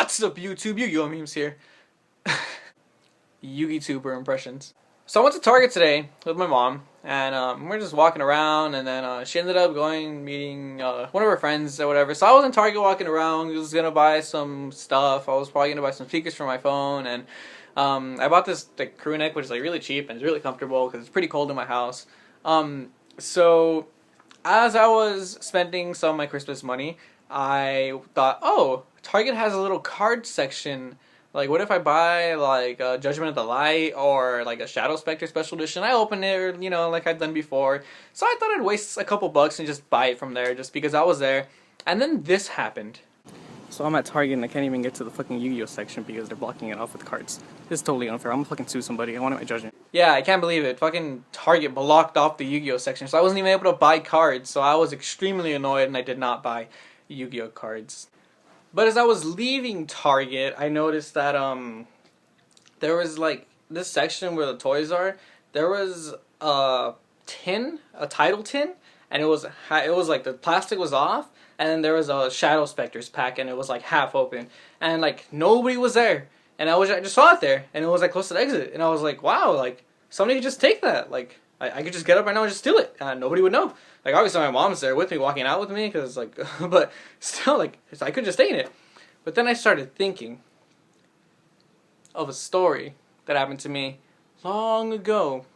What's up, YouTube? Yu-Gi-Oh memes here. Yugi-tuber impressions. So I went to Target today with my mom, and we're just walking around, and then she ended up meeting one of her friends or whatever. So I was in Target walking around. I was gonna buy some stuff. I was probably gonna buy some speakers for my phone, and I bought this crew neck, which is really cheap and it's really comfortable because it's pretty cold in my house. So as I was spending some of my Christmas money, I thought, oh, Target has a little card section. Like, what if I buy, Judgment of the Light or, a Shadow Spectre Special Edition? I open it, like I've done before. So I thought I'd waste a couple bucks and just buy it from there, just because I was there. And then this happened. So I'm at Target and I can't even get to the fucking Yu-Gi-Oh section because they're blocking it off with cards. This is totally unfair. I'm gonna fucking sue somebody. I want my judgment. Yeah, I can't believe it. Fucking Target blocked off the Yu-Gi-Oh section, so I wasn't even able to buy cards. So I was extremely annoyed and I did not buy Yu-Gi-Oh cards. But as I was leaving Target, I noticed that there was this section where the toys are. There was a title tin, and it was like the plastic was off, and then there was a Shadow Specters pack, and it was half open, and nobody was there, and I just saw it there, and it was close to the exit, and I was like, wow, somebody could just take that, I could just get up right now and just steal it, and nobody would know. Obviously my mom's there with me, walking out with me, because but still, I could just take it. But then I started thinking of a story that happened to me long ago.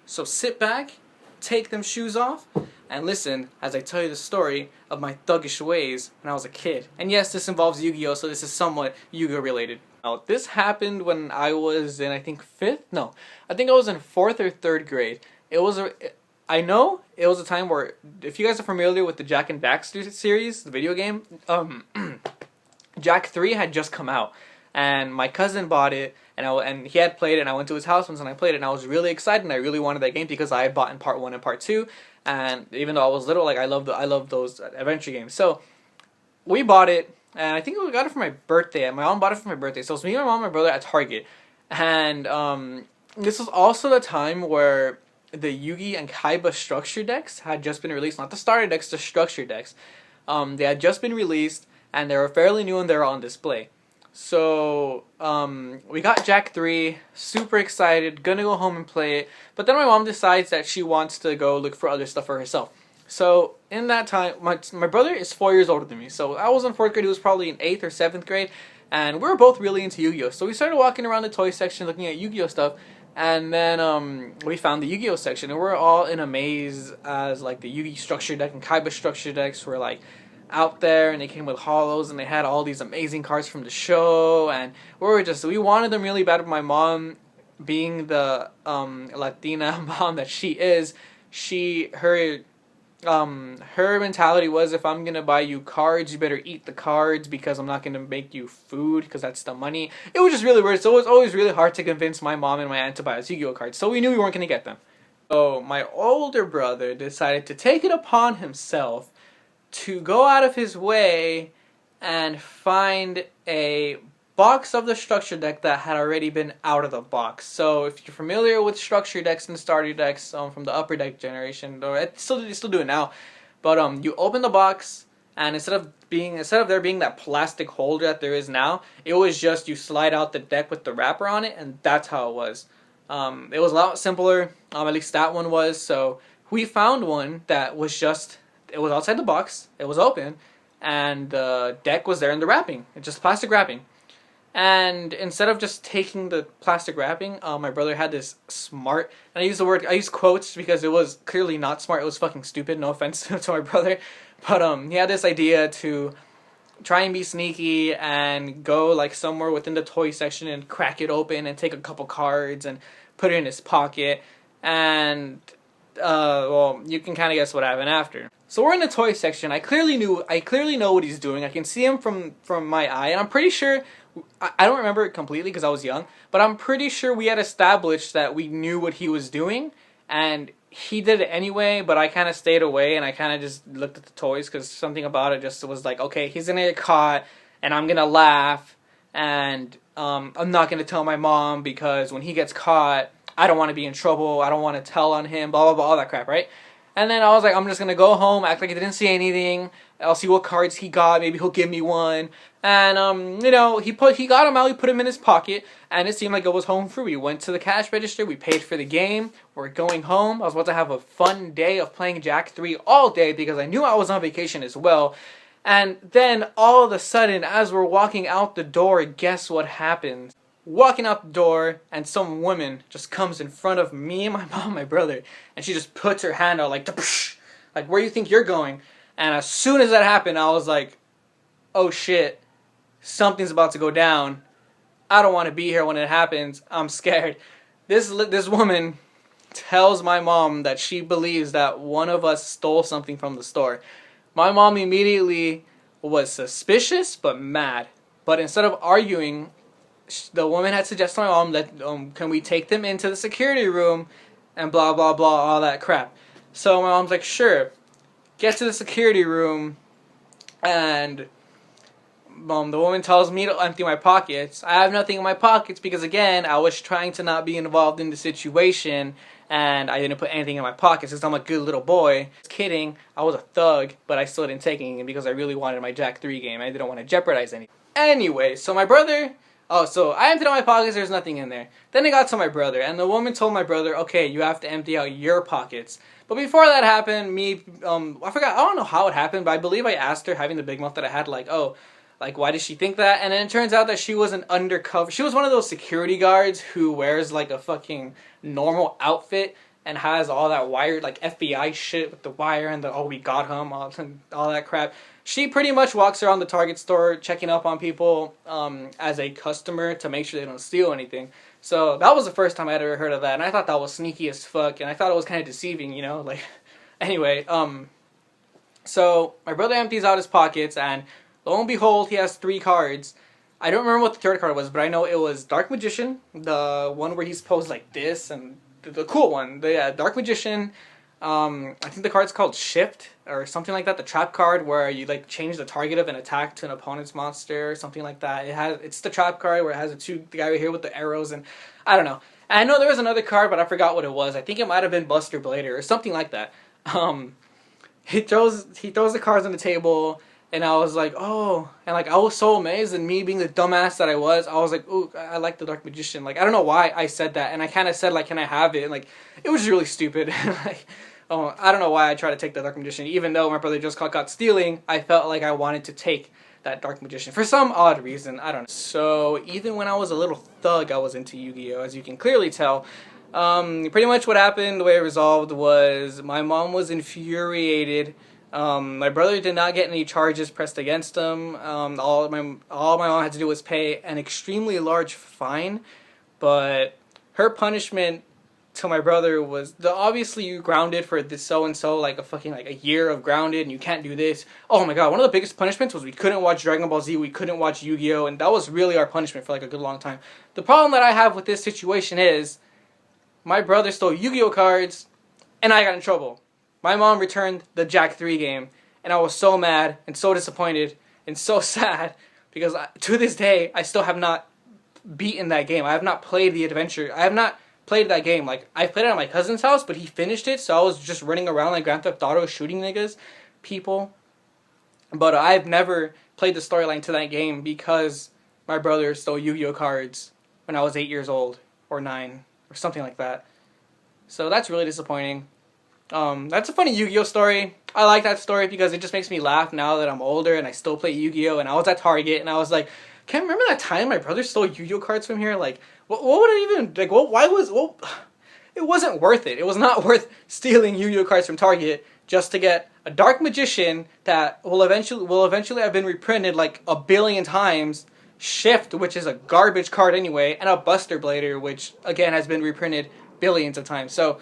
So sit back, take them shoes off, and listen as I tell you the story of my thuggish ways when I was a kid. And yes, this involves Yu-Gi-Oh, so this is somewhat Yu-Gi-Oh related. Now, this happened when I was in, I think, 5th? No, I think I was in 4th or 3rd grade. I know it was a time where, if you guys are familiar with the Jak and Daxter series, the video game, Jak 3 had just come out, and my cousin bought it, and he had played it, and I went to his house once and I played it, and I was really excited, and I really wanted that game because I had bought in part 1 and part 2, and even though I was little, I love those adventure games. So we bought it, and I think we got it for my birthday, and my mom bought it for my birthday. So it was me, my mom, and my brother at Target, and this was also the time where the Yugi and Kaiba structure decks had just been released. Not the starter decks, the structure decks. They had just been released, and they were fairly new, and they were on display. So we got Jak 3, super excited, gonna go home and play it. But then my mom decides that she wants to go look for other stuff for herself. So in that time, my brother is 4 years older than me. So I was in 4th grade, he was probably in 8th or 7th grade. And we were both really into Yu-Gi-Oh! So we started walking around the toy section looking at Yu-Gi-Oh! Stuff. And then we found the Yu-Gi-Oh! section, and we're all in a maze as the Yugi structure deck and Kaiba structure decks were out there, and they came with holos, and they had all these amazing cards from the show, and we wanted them really bad. But my mom, being the Latina mom that she is, her mentality was, if I'm gonna buy you cards, you better eat the cards because I'm not gonna make you food because that's the money. It was just really weird. So it was always really hard to convince my mom and my aunt to buy us Yu-Gi-Oh cards. So we knew we weren't gonna get them. So my older brother decided to take it upon himself to go out of his way and find a box of the structure deck that had already been out of the box. So if you're familiar with structure decks and starter decks from the upper deck generation, or still do it now, but you open the box, and instead of there being that plastic holder that there is now, it was just you slide out the deck with the wrapper on it, and that's how it was. It was a lot simpler, at least that one was. So we found one that was it was outside the box, it was open, and the deck was there in the wrapping. It's just plastic wrapping. And instead of just taking the plastic wrapping, my brother had this smart, and I use quotes because it was clearly not smart, it was fucking stupid, no offense to my brother, but he had this idea to try and be sneaky and go somewhere within the toy section and crack it open and take a couple cards and put it in his pocket, and well, you can kind of guess what happened after. So we're in the toy section. I clearly know what he's doing. I can see him from my eye, and I'm pretty sure, I don't remember it completely because I was young, but I'm pretty sure we had established that we knew what he was doing, and he did it anyway, but I kind of stayed away, and I kind of just looked at the toys because something about it just was okay, he's gonna get caught, and I'm gonna laugh, and I'm not gonna tell my mom because when he gets caught, I don't want to be in trouble, I don't want to tell on him, blah blah blah, all that crap, right? And then I was like, I'm just gonna go home, act like I didn't see anything. I'll see what cards he got. Maybe he'll give me one. And you know, he got him out. He put him in his pocket, and it seemed like it was home free. We went to the cash register. We paid for the game. We're going home. I was about to have a fun day of playing Jack 3 all day because I knew I was on vacation as well. And then all of a sudden, as we're walking out the door, guess what happens? Walking out the door, and some woman just comes in front of me and my mom and my brother, and she just puts her hand out like, like, where do you think you're going? And as soon as that happened, I was like, oh shit, something's about to go down. I don't want to be here when it happens. I'm scared. This woman tells my mom that she believes that one of us stole something from the store. My mom immediately was suspicious but mad. But instead of arguing, the woman had suggested to my mom that can we take them into the security room and blah blah blah, all that crap. So my mom's like, sure. Get to the security room, and the woman tells me to empty my pockets. I have nothing in my pockets because, again, I was trying to not be involved in the situation, and I didn't put anything in my pockets because I'm a good little boy. Just kidding, I was a thug, but I still didn't take anything because I really wanted my Jack 3 game. I didn't want to jeopardize anything. Anyway, so my brother... Oh, so I emptied out my pockets, there's nothing in there. Then it got to my brother, and the woman told my brother, okay, you have to empty out your pockets. But before that happened, I forgot, I don't know how it happened, but I believe I asked her, having the big mouth that I had, like, oh, like, why did she think that? And then it turns out that she was an undercover, she was one of those security guards who wears, like, a fucking normal outfit and has all that wired, like, FBI shit with the wire and the, oh, we got him, all that crap. She pretty much walks around the Target store checking up on people as a customer to make sure they don't steal anything. So that was the first time I'd ever heard of that, and I thought that was sneaky as fuck, and I thought it was kind of deceiving, you know, like, anyway, so my brother empties out his pockets, and lo and behold, he has 3 cards. I don't remember what the third card was, but I know it was Dark Magician, the one where he's posed like this, and the cool one, the Dark Magician. I think the card's called Shift or something like that. The trap card where you like change the target of an attack to an opponent's monster or something like that. It's the trap card where it has the guy right here with the arrows, and I don't know. And I know there was another card, but I forgot what it was. I think it might have been Buster Blader or something like that. He throws the cards on the table, and I was like, oh, and like I was so amazed, and me being the dumbass that I was like, ooh, I like the Dark Magician. Like, I don't know why I said that, and I kind of said like, can I have it? And like, it was really stupid. Like, oh, I don't know why I tried to take the Dark Magician. Even though my brother just got caught stealing, I felt like I wanted to take that Dark Magician for some odd reason. I don't know. So even when I was a little thug, I was into Yu-Gi-Oh, as you can clearly tell. Pretty much what happened, the way it resolved was my mom was infuriated. My brother did not get any charges pressed against him. All my mom had to do was pay an extremely large fine, but her punishment to my brother was obviously you grounded for this so-and-so, like a year of grounded, and you can't do this. Oh my god, one of the biggest punishments was we couldn't watch Dragon Ball Z, we couldn't watch Yu-Gi-Oh, and that was really our punishment for like a good long time. The problem that I have with this situation is my brother stole Yu-Gi-Oh cards, and I got in trouble. My mom returned the Jack 3 game, and I was so mad and so disappointed and so sad because to this day I still have not beaten that game. I have not played the adventure. I have not played that game. Like, I played it at my cousin's house, but he finished it, so I was just running around like Grand Theft Auto shooting people. But I've never played the storyline to that game because my brother stole Yu-Gi-Oh cards when I was 8 years old, or 9, or something like that. So that's really disappointing. That's a funny Yu-Gi-Oh story. I like that story because it just makes me laugh now that I'm older and I still play Yu-Gi-Oh, and I was at Target and I was like, can't remember that time my brother stole Yu-Gi-Oh cards from here? Like, what would it even, like, it wasn't worth it. It was not worth stealing Yu-Gi-Oh cards from Target just to get a Dark Magician that will eventually have been reprinted like 1 billion times, Shift, which is a garbage card anyway, and a Buster Blader, which again has been reprinted billions of times. So,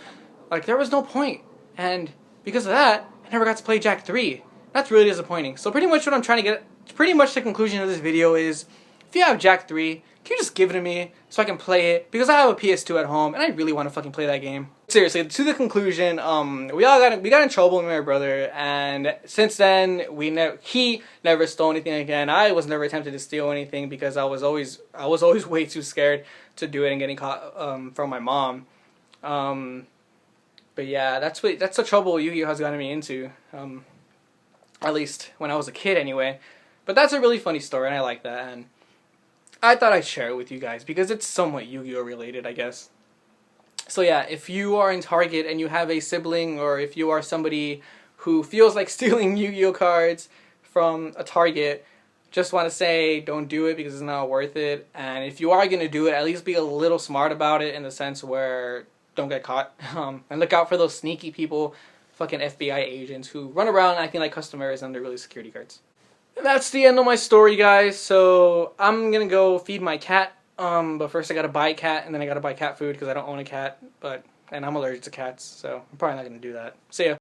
like, there was no point. And because of that, I never got to play Jack 3. That's really disappointing. So pretty much what I'm trying to get, pretty much the conclusion of this video is, if you have Jack 3, can you just give it to me so I can play it? Because I have a PS2 at home, and I really want to fucking play that game. Seriously, to the conclusion, we got in trouble with my brother, and since then, he never stole anything again. I was never tempted to steal anything because I was always way too scared to do it and getting caught from my mom. But yeah, that's the trouble Yu-Gi-Oh has gotten me into. At least when I was a kid, anyway. But that's a really funny story, and I like that. And I thought I'd share it with you guys because it's somewhat Yu-Gi-Oh related, I guess. So yeah, if you are in Target and you have a sibling, or if you are somebody who feels like stealing Yu-Gi-Oh cards from a Target, just want to say don't do it because it's not worth it. And if you are going to do it, at least be a little smart about it in the sense where don't get caught. And look out for those sneaky people, fucking FBI agents who run around acting like customers and they're really security guards. And that's the end of my story, guys. So I'm going to go feed my cat. But first I gotta buy a cat, and then I gotta buy cat food because I don't own a cat, and I'm allergic to cats, so I'm probably not gonna do that. See ya.